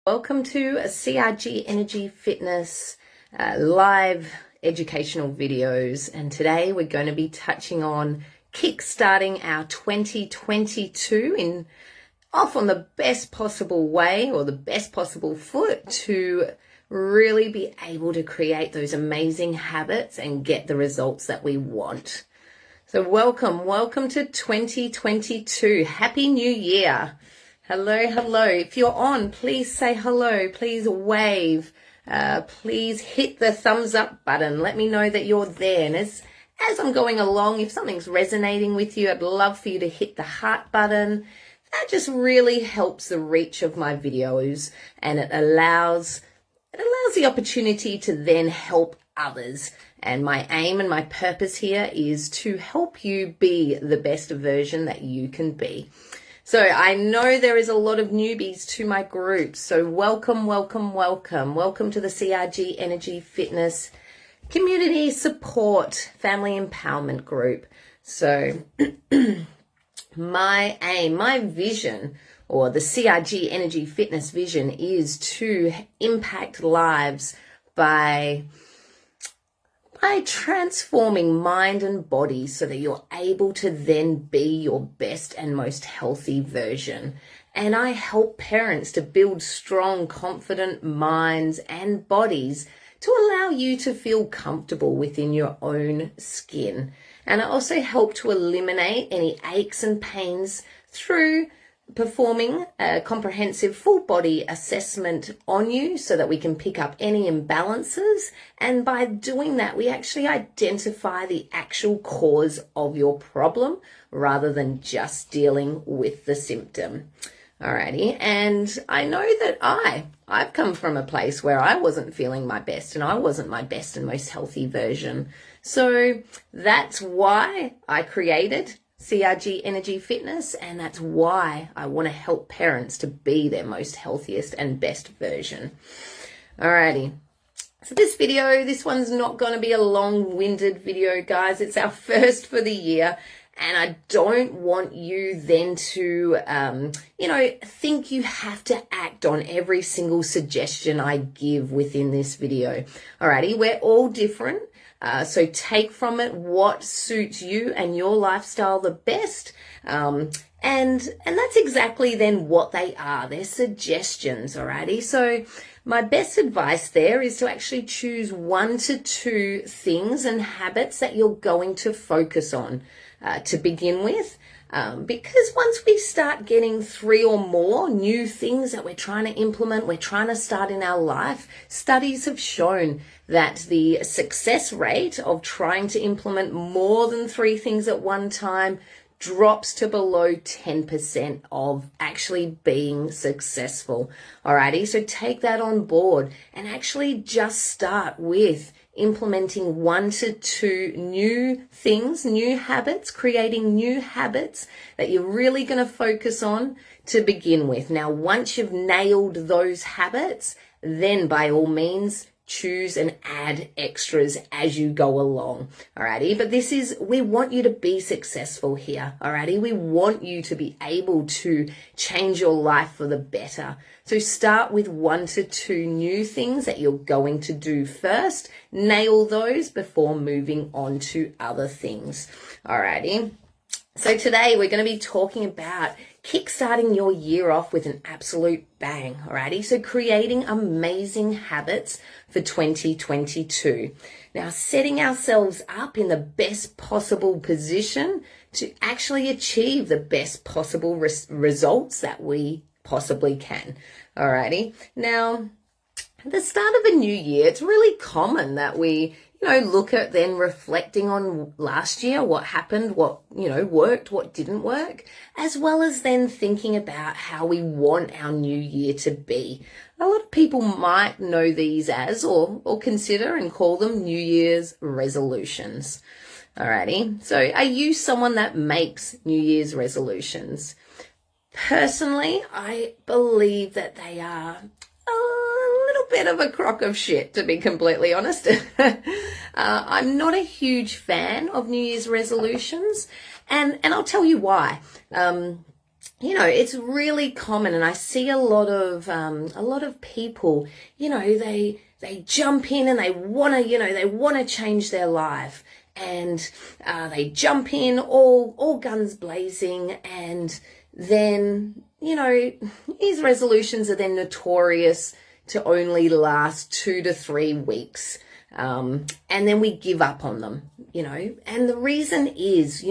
Welcome to a CRG Energy Fitness live educational videos, and today we're going to be touching on kickstarting our 2022 on the best possible way, or the best possible foot, to really be able to create those amazing habits and get the results that we want. So welcome to 2022. Happy New Year. Hello. If you're on, please say hello. Please wave. Please hit the thumbs up button. Let me know that you're there. And as I'm going along, if something's resonating with you, I'd love for you to hit the heart button. That just really helps the reach of my videos, and it allows the opportunity to then help others. And my aim and my purpose here is to help you be the best version that you can be. So I know there is a lot of newbies to my group. So welcome. Welcome to the CRG Energy Fitness Community Support Family Empowerment Group. So my aim, my vision, or the CRG Energy Fitness vision, is to impact lives by transforming mind and body so that you're able to then be your best and most healthy version. And I help parents to build strong, confident minds and bodies to allow you to feel comfortable within your own skin. And I also help to eliminate any aches and pains through performing a comprehensive full body assessment on you so that we can pick up any imbalances. And by doing that, we actually identify the actual cause of your problem rather than just dealing with the symptom. Alrighty. And I know that I've come from a place where I wasn't feeling my best, and I wasn't my best and most healthy version. So that's why I created CRG Energy Fitness, and that's why I want to help parents to be their most healthiest and best version. Alrighty. So this one's not going to be a long-winded video, guys. It's our first for the year. And I don't want you then to, think you have to act on every single suggestion I give within this video. Alrighty, we're all different. So take from it what suits you and your lifestyle the best. And that's exactly then what they are. They're suggestions, alrighty? So my best advice there is to actually choose 1 to 2 things and habits that you're going to focus on to begin with. Because once we start getting 3 or more new things that we're trying to implement, we're trying to start in our life, studies have shown that the success rate of trying to implement more than 3 things at one time drops to below 10% of actually being successful. Alrighty, so take that on board and actually just start with implementing 1 to 2 new things, new habits, creating new habits that you're really going to focus on to begin with. Now, once you've nailed those habits, then by all means, choose and add extras as you go along. Alrighty, but we want you to be successful here. Alrighty, we want you to be able to change your life for the better. So start with 1 to 2 new things that you're going to do first. Nail those before moving on to other things. Alrighty. So today we're going to be talking about kickstarting your year off with an absolute bang, alrighty? So creating amazing habits for 2022. Now, setting ourselves up in the best possible position to actually achieve the best possible results that we possibly can, alrighty? Now, at the start of a new year, it's really common that we look at then reflecting on last year, what happened, what, worked, what didn't work, as well as then thinking about how we want our new year to be. A lot of people might know these as, or consider and call them New Year's resolutions. Alrighty. So are you someone that makes New Year's resolutions? Personally, I believe that they are bit of a crock of shit, to be completely honest. I'm not a huge fan of New Year's resolutions, and I'll tell you why. it's really common, and I see a lot of people, they jump in and they want to change their life, and they jump in all guns blazing, and then, these resolutions are then notorious to only last 2 to 3 weeks. And then we give up on them, and the reason is,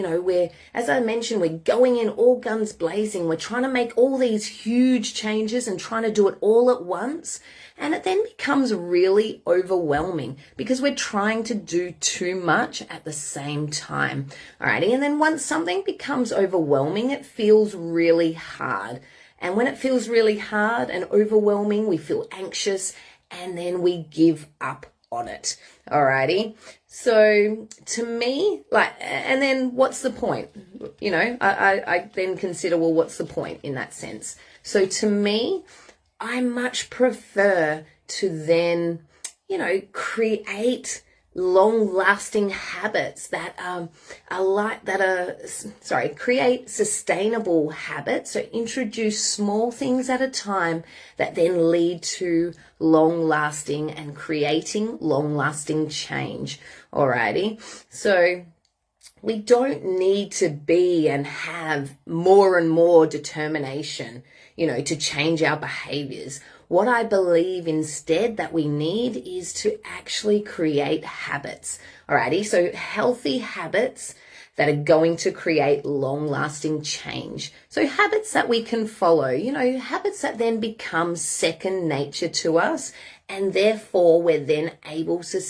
as I mentioned, we're going in all guns blazing. We're trying to make all these huge changes and trying to do it all at once. And it then becomes really overwhelming because we're trying to do too much at the same time. Alrighty. And then once something becomes overwhelming, it feels really hard. And when it feels really hard and overwhelming, we feel anxious, and then we give up on it. Alrighty. So to me, and then what's the point? I then consider, well, what's the point in that sense? So to me, I much prefer to then, create long-lasting habits create sustainable habits. So introduce small things at a time that then lead to long-lasting and creating long-lasting change. Alrighty. So we don't need to be and have more and more determination, to change our behaviors. What I believe instead that we need is to actually create habits. Alrighty, so healthy habits that are going to create long-lasting change. So habits that we can follow, habits that then become second nature to us, and therefore we're then able to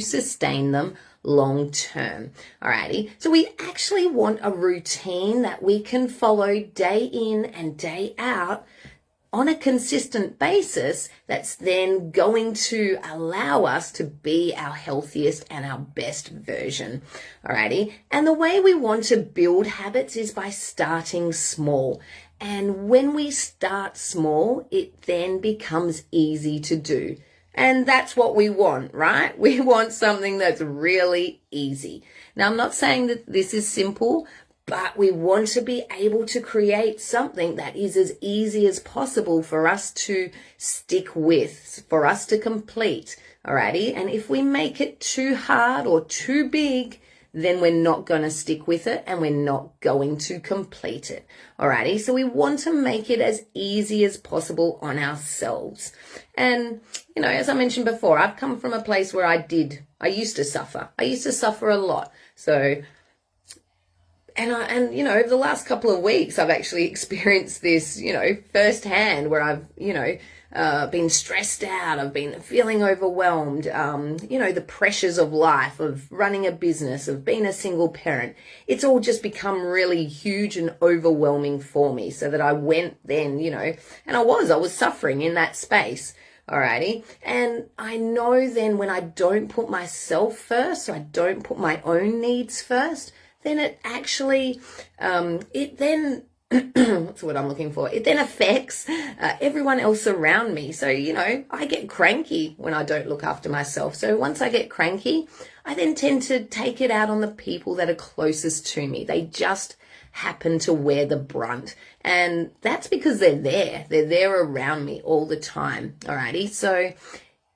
sustain them long term. Alrighty, so we actually want a routine that we can follow day in and day out on a consistent basis, that's then going to allow us to be our healthiest and our best version. Alrighty. And the way we want to build habits is by starting small. And when we start small, it then becomes easy to do. And that's what we want, right? We want something that's really easy. Now, I'm not saying that this is simple, but we want to be able to create something that is as easy as possible for us to stick with, for us to complete. Alrighty. And if we make it too hard or too big, then we're not going to stick with it and we're not going to complete it. Alrighty. So we want to make it as easy as possible on ourselves. And, as I mentioned before, I've come from a place where I used to suffer. I used to suffer a lot. So, over the last couple of weeks, I've actually experienced this, firsthand, where I've, been stressed out. I've been feeling overwhelmed. The pressures of life, of running a business, of being a single parent. It's all just become really huge and overwhelming for me. So that I went then, and I was suffering in that space. Alrighty. And I know then when I don't put myself first, so I don't put my own needs first, then it actually, what's the word I'm looking for? It then affects everyone else around me. So, I get cranky when I don't look after myself. So once I get cranky, I then tend to take it out on the people that are closest to me. They just happen to wear the brunt. And that's because they're there. They're there around me all the time. Alrighty. So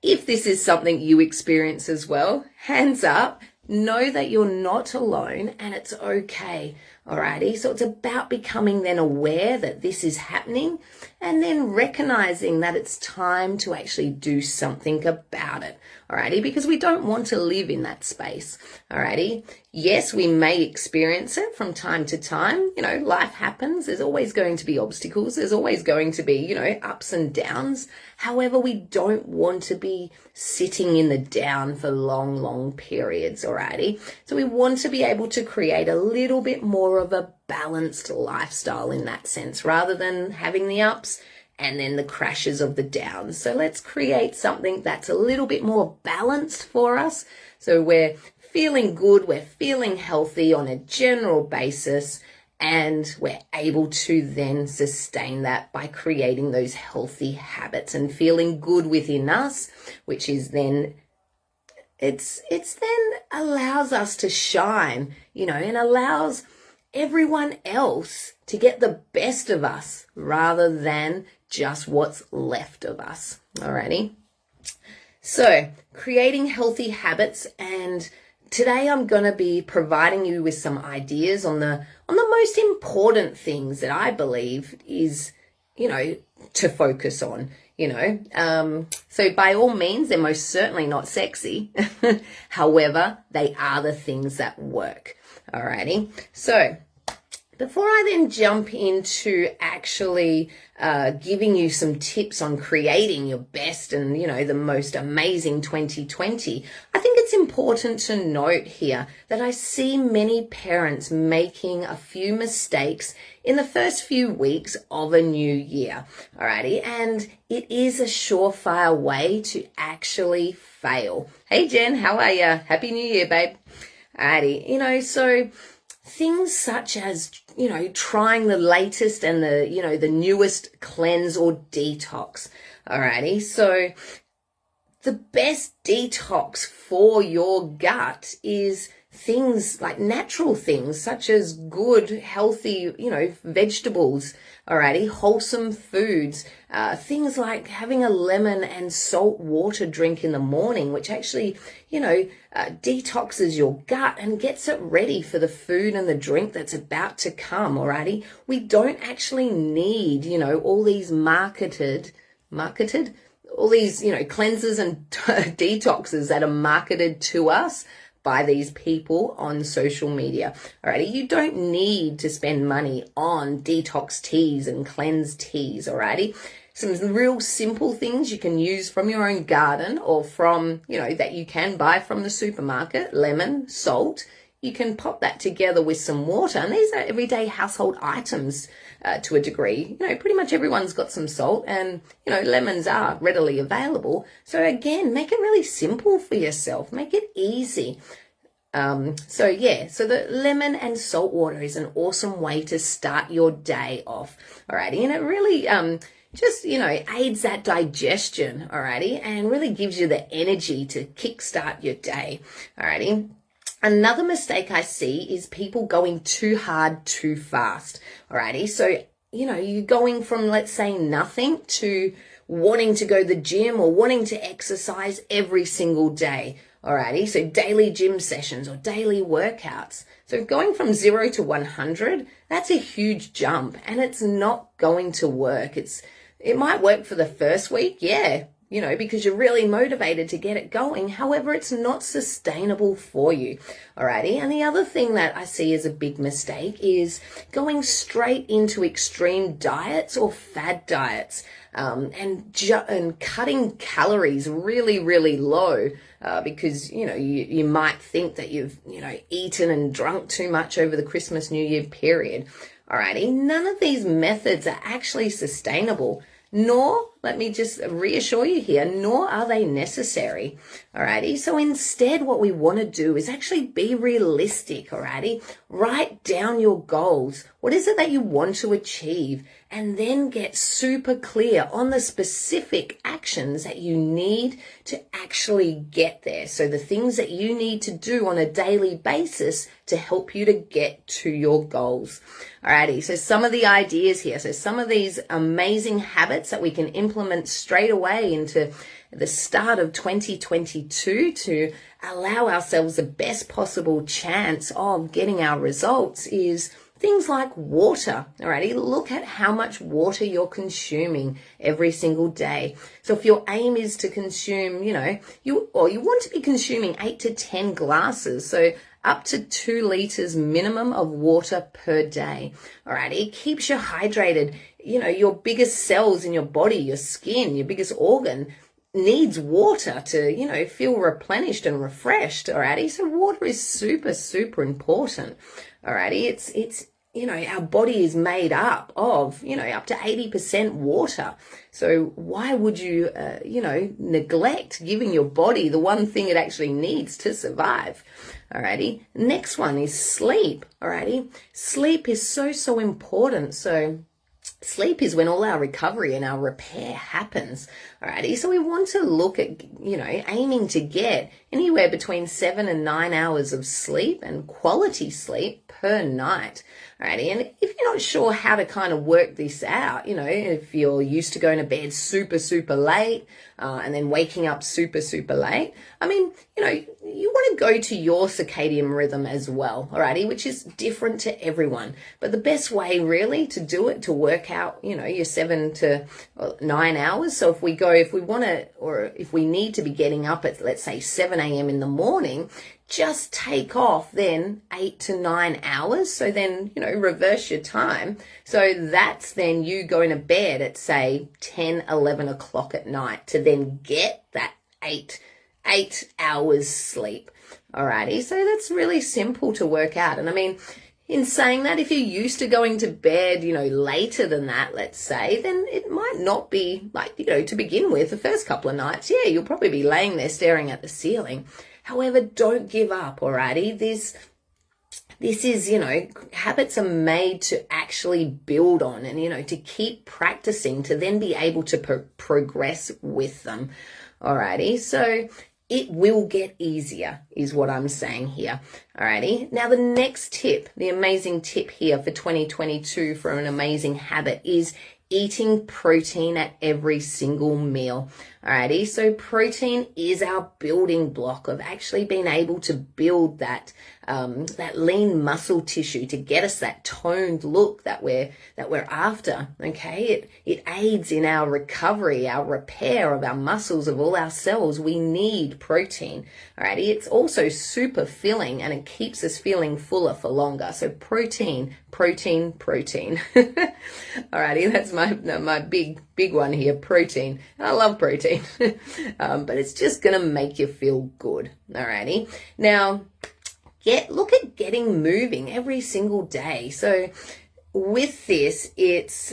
if this is something you experience as well, hands up. Know that you're not alone and it's okay. Alrighty. So it's about becoming then aware that this is happening and then recognizing that it's time to actually do something about it. Alrighty. Because we don't want to live in that space. Alrighty. Yes, we may experience it from time to time. Life happens. There's always going to be obstacles. There's always going to be, ups and downs. However, we don't want to be sitting in the down for long, long periods. Alrighty. So we want to be able to create a little bit more of a balanced lifestyle in that sense, rather than having the ups and then the crashes of the downs. So let's create something that's a little bit more balanced for us. So we're feeling good, we're feeling healthy on a general basis, and we're able to then sustain that by creating those healthy habits and feeling good within us, which is then it's then allows us to shine, and allows everyone else to get the best of us rather than just what's left of us. Alrighty. So, creating healthy habits, and today I'm going to be providing you with some ideas on the most important things that I believe is, to focus on, So by all means, they're most certainly not sexy. However, they are the things that work. Alrighty. So, before I then jump into actually giving you some tips on creating your best and, the most amazing 2020, I think it's important to note here that I see many parents making a few mistakes in the first few weeks of a new year. Alrighty, and it is a surefire way to actually fail. Hey Jen, how are you? Happy New Year, babe. Alrighty, so things such as, trying the latest and the newest cleanse or detox. Alrighty. So the best detox for your gut is things like natural things such as good, healthy, vegetables, alrighty, wholesome foods, things like having a lemon and salt water drink in the morning, which actually, detoxes your gut and gets it ready for the food and the drink that's about to come, alrighty? We don't actually need, all these marketed, all these, cleansers and detoxes that are marketed to us by these people on social media. Alrighty, you don't need to spend money on detox teas and cleanse teas, alrighty? Some real simple things you can use from your own garden or from, that you can buy from the supermarket, lemon, salt. You can pop that together with some water, and these are everyday household items to a degree. Pretty much everyone's got some salt, and, lemons are readily available. So again, make it really simple for yourself. Make it easy. So the lemon and salt water is an awesome way to start your day off. Alrighty, and it really just, aids that digestion, alrighty, and really gives you the energy to kickstart your day. Alrighty. Another mistake I see is people going too hard too fast. Alrighty. So, you're going from, let's say, nothing to wanting to go to the gym or wanting to exercise every single day. Alrighty. So daily gym sessions or daily workouts. So going from 0 to 100, that's a huge jump, and it's not going to work. It might work for the first week. Yeah. Because you're really motivated to get it going. However, it's not sustainable for you. Alrighty. And the other thing that I see as a big mistake is going straight into extreme diets or fad diets, and cutting calories really, really low, because, you might think that you've, eaten and drunk too much over the Christmas, New Year period. Alrighty. None of these methods are actually sustainable. Nor, let me just reassure you here, nor are they necessary, alrighty? So instead, what we want to do is actually be realistic, alrighty? Write down your goals. What is it that you want to achieve? And then get super clear on the specific actions that you need to actually get there. So the things that you need to do on a daily basis to help you to get to your goals. Alrighty, so some of the ideas here. So some of these amazing habits that we can implement straight away into the start of 2022 to allow ourselves the best possible chance of getting our results is things like water. Alrighty, look at how much water you're consuming every single day. So if your aim is to consume, you want to be consuming 8 to 10 glasses, so up to 2 liters minimum of water per day. Alrighty, it keeps you hydrated. Your biggest cells in your body, your skin, your biggest organ needs water to, feel replenished and refreshed. Alrighty, so water is super, super important. Alrighty, it's our body is made up of, up to 80% water. So why would you, neglect giving your body the one thing it actually needs to survive? Alrighty. Next one is sleep. Alrighty. Sleep is so, so important. So Sleep is when all our recovery and our repair happens. Alrighty, so we want to look at, aiming to get anywhere between 7 and 9 hours of sleep and quality sleep per night. Alrighty, and if you're not sure how to kind of work this out, if you're used to going to bed super, super late and then waking up super, super late, you want to go to your circadian rhythm as well, alrighty, which is different to everyone. But the best way really to do it, to work out, your 7 to 9 hours. So if we want to, or if we need to be getting up at, let's say, 7 a.m. in the morning, just take off then 8 to 9 hours. So then, reverse your time. So that's then you going to bed at, say, 10, 11 o'clock at night to then get that 8 hours sleep. Alrighty, so that's really simple to work out. And in saying that, if you're used to going to bed, later than that, let's say, then it might not be to begin with, the first couple of nights, you'll probably be laying there staring at the ceiling. However, don't give up, alrighty? This is, habits are made to actually build on and, to keep practicing to then be able to progress with them. Alrighty, so it will get easier is what I'm saying here. Alrighty, now the next tip, the amazing tip here for 2022 for an amazing habit is eating protein at every single meal. Alrighty, so protein is our building block of actually being able to build that lean muscle tissue to get us that toned look that we're after. Okay, it aids in our recovery, our repair of our muscles, of all our cells. We need protein. Alrighty, it's also super filling and it keeps us feeling fuller for longer. So protein. Alrighty, that's my big one here, protein. I love protein. But it's just going to make you feel good. Alrighty. Now, look at getting moving every single day. So with this, it's,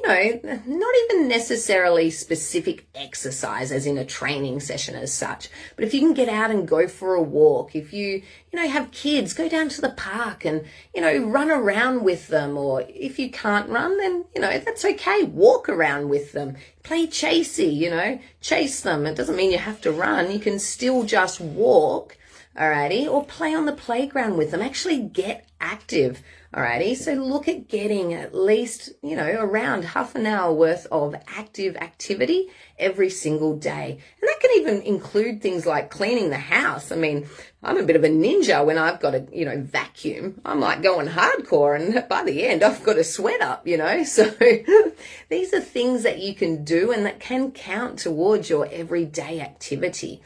not even necessarily specific exercise as in a training session as such. But if you can get out and go for a walk, if you, have kids, go down to the park and, run around with them. Or if you can't run, then, that's okay. Walk around with them. Play chasey, chase them. It doesn't mean you have to run. You can still just walk. Alrighty, or play on the playground with them. Actually get active. Alrighty, so look at getting at least, around half an hour worth of active activity every single day. And that can even include things like cleaning the house. I'm a bit of a ninja when I've got to, vacuum. I'm like going hardcore and by the end I've got a sweat up, So these are things that you can do and that can count towards your everyday activity.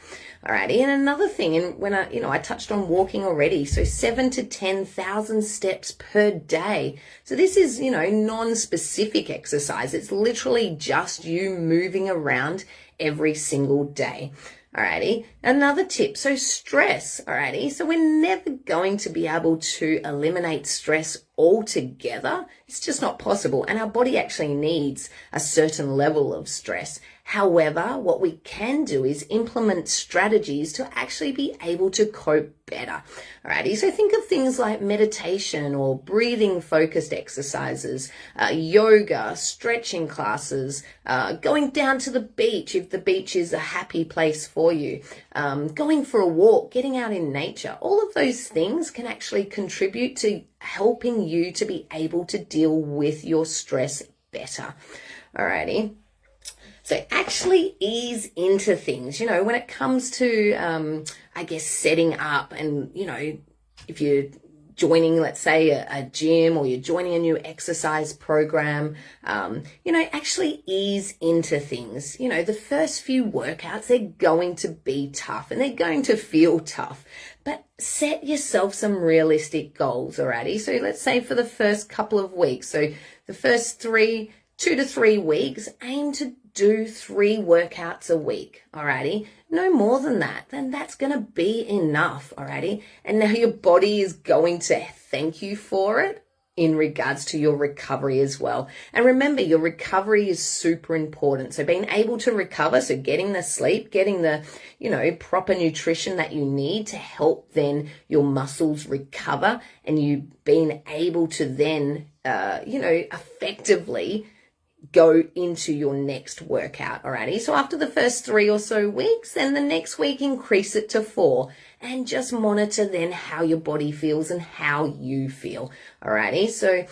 Alrighty, and another thing, and when I touched on walking already, so 7 to 10,000 steps per day. So this is, non-specific exercise. It's literally just you moving around every single day. Alrighty, another tip, so stress, alrighty, so we're never going to be able to eliminate stress altogether. It's just not possible, and our body actually needs a certain level of stress. However, what we can do is implement strategies to actually be able to cope better. Alrighty, so think of things like meditation or breathing focused exercises, yoga, stretching classes, going down to the beach if the beach is a happy place for you, going for a walk, getting out in nature. All of those things can actually contribute to helping you to be able to deal with your stress better. Alrighty. So actually ease into things, when it comes to, setting up and, if you're joining, let's say, a gym or you're joining a new exercise program, actually ease into things. The first few workouts, they're going to be tough and they're going to feel tough, but set yourself some realistic goals, alrighty? So let's say for the first couple of weeks, so the first 2 to 3 weeks, aim to do 3 workouts a week, alrighty? No more than that, then that's going to be enough, alrighty? And now your body is going to thank you for it in regards to your recovery as well. And remember, your recovery is super important. So being able to recover, so getting the sleep, getting the, proper nutrition that you need to help then your muscles recover, and you being able to then, effectively go into your next workout. Alrighty. So after the first 3 or so weeks, then the next week increase it to 4, and just monitor then how your body feels and how you feel. Alrighty. So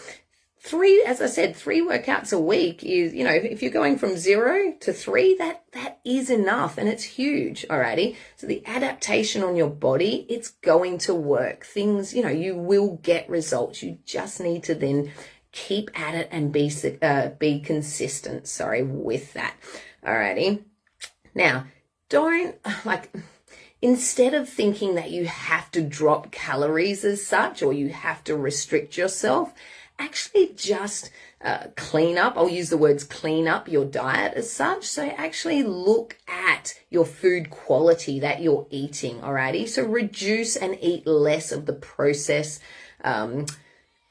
3 workouts a week is, if you're going from 0 to 3, that is enough, and it's huge. Alrighty. So the adaptation on your body, it's going to work. Things, you will get results. You just need to then keep at it and be consistent, with that. Alrighty. Now, instead of thinking that you have to drop calories as such, or you have to restrict yourself, actually just clean up. I'll use the words clean up your diet as such. So actually look at your food quality that you're eating. Alrighty. So reduce and eat less of the processed,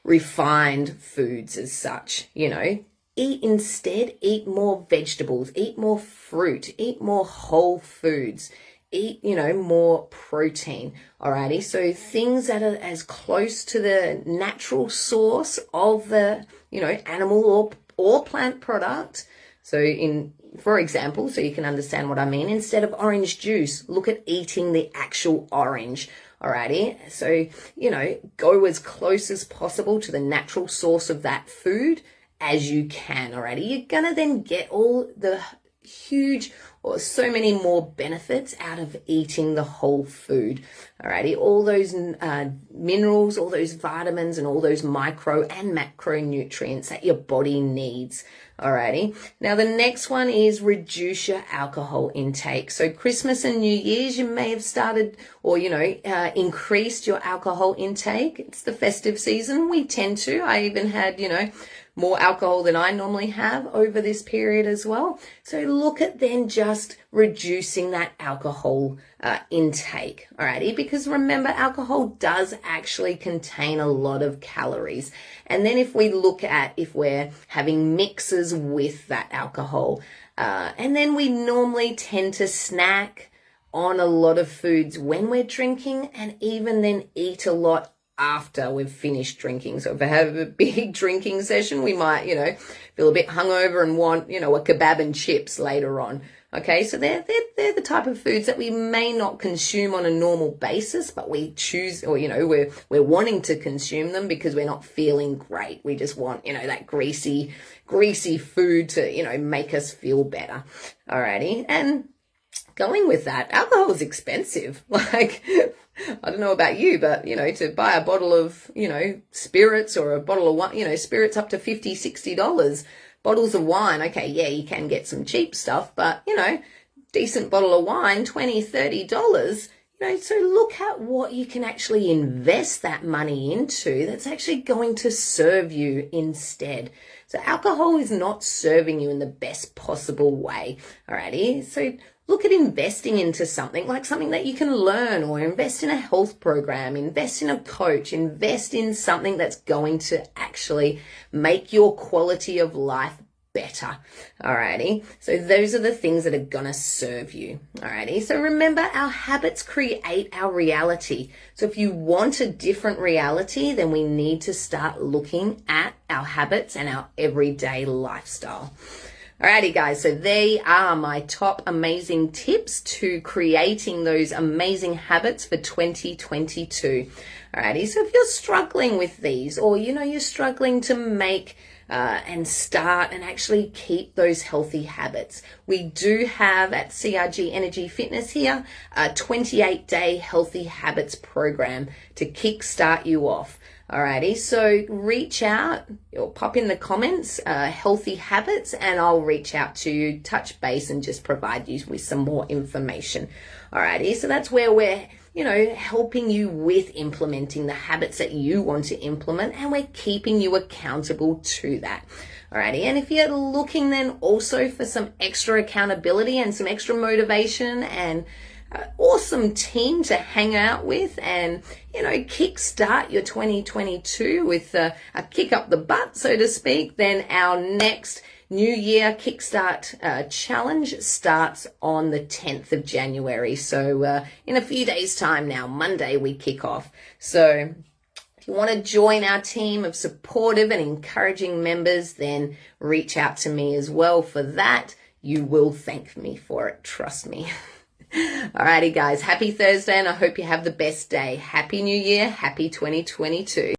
refined foods as such. Eat more vegetables, eat more fruit, eat more whole foods, eat, more protein. Alrighty. So things that are as close to the natural source of the, animal or plant product. So for example, so you can understand what I mean, instead of orange juice, look at eating the actual orange. Alrighty. So, go as close as possible to the natural source of that food as you can. Alrighty. You're going to then get all the huge or so many more benefits out of eating the whole food. Alrighty. All those minerals, all those vitamins, and all those micro and macronutrients that your body needs. Alrighty. Now the next one is reduce your alcohol intake. So Christmas and New Year's, you may have started or, increased your alcohol intake. It's the festive season. We tend to. I even had, more alcohol than I normally have over this period as well. So look at then just reducing that alcohol intake. Alrighty. Because remember, alcohol does actually contain a lot of calories. And then if we look at if we're having mixes with that alcohol, and then we normally tend to snack on a lot of foods when we're drinking, and even then eat a lot after we've finished drinking. So if I have a big drinking session, we might, feel a bit hungover and want, a kebab and chips later on. Okay, so they're the type of foods that we may not consume on a normal basis, but we choose, or we're wanting to consume them because we're not feeling great. We just want, that greasy food to, make us feel better. Alrighty, and going with that, alcohol is expensive. I don't know about you, but, to buy a bottle of, spirits, or a bottle of wine, spirits up to $50, $60. Bottles of wine, okay, yeah, you can get some cheap stuff, but, decent bottle of wine, $20, $30. So look at what you can actually invest that money into that's actually going to serve you instead. So alcohol is not serving you in the best possible way. Alrighty. So look at investing into something like something that you can learn, or invest in a health program, invest in a coach, invest in something that's going to actually make your quality of life better. Alrighty. So those are the things that are going to serve you. Alrighty. So remember, our habits create our reality. So if you want a different reality, then we need to start looking at our habits and our everyday lifestyle. Alrighty guys, so they are my top amazing tips to creating those amazing habits for 2022. Alrighty, so if you're struggling with these, or you're struggling to make and start and actually keep those healthy habits, we do have at CRG Energy Fitness here a 28-day healthy habits program to kickstart you off. Alrighty, so reach out or pop in the comments, healthy habits, and I'll reach out to you, touch base, and just provide you with some more information. Alrighty, so that's where we're, helping you with implementing the habits that you want to implement, and we're keeping you accountable to that. Alrighty, and if you're looking then also for some extra accountability and some extra motivation and awesome team to hang out with and, kickstart your 2022 with a kick up the butt, so to speak, then our next New Year Kickstart challenge starts on the 10th of January. So in a few days' time now, Monday, we kick off. So if you want to join our team of supportive and encouraging members, then reach out to me as well for that. You will thank me for it, trust me. Alrighty, guys, happy Thursday, and I hope you have the best day. Happy New Year, happy 2022.